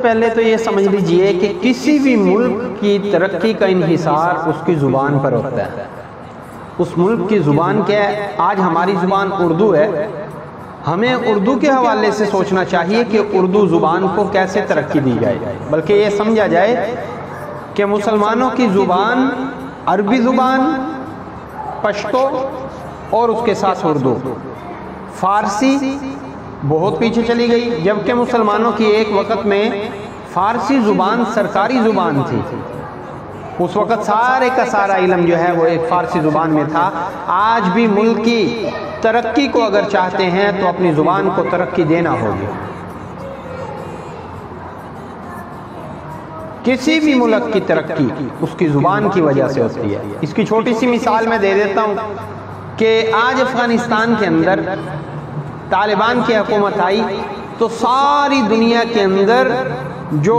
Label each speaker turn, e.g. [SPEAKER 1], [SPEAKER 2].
[SPEAKER 1] पहले तो ये समझ लीजिए कि किसी भी मुल्क की तरक्की का इन्हिसार उसकी ज़ुबान पर होता है। उस मुल्क की ज़ुबान क्या है? आज हमारी ज़ुबान उर्दू है, हमें उर्दू के हवाले से सोचना चाहिए कि उर्दू ज़ुबान को कैसे तरक्की दी जाए, बल्कि ये समझा जाए कि मुसलमानों की ज़ुबान अरबी ज़ुबान, पश्तो और उसके साथ उर्दू, फ़ारसी बहुत पीछे चली गई, जबकि मुसलमानों की एक वक़्त में फ़ारसी ज़ुबान सरकारी ज़ुबान थी। उस वक़्त सारे का सारा इल्म जो है वो एक फ़ारसी ज़ुबान में था। आज भी मुल्क की तरक्की को अगर चाहते हैं तो अपनी ज़ुबान को तरक्की देना होगी। किसी भी मुल्क की तरक्की उसकी ज़ुबान की वजह से होती है। इसकी छोटी सी मिसाल मैं दे देता हूँ कि आज अफ़गानिस्तान के अंदर तालिबान की हुकूमत आई तो सारी दुनिया के अंदर जो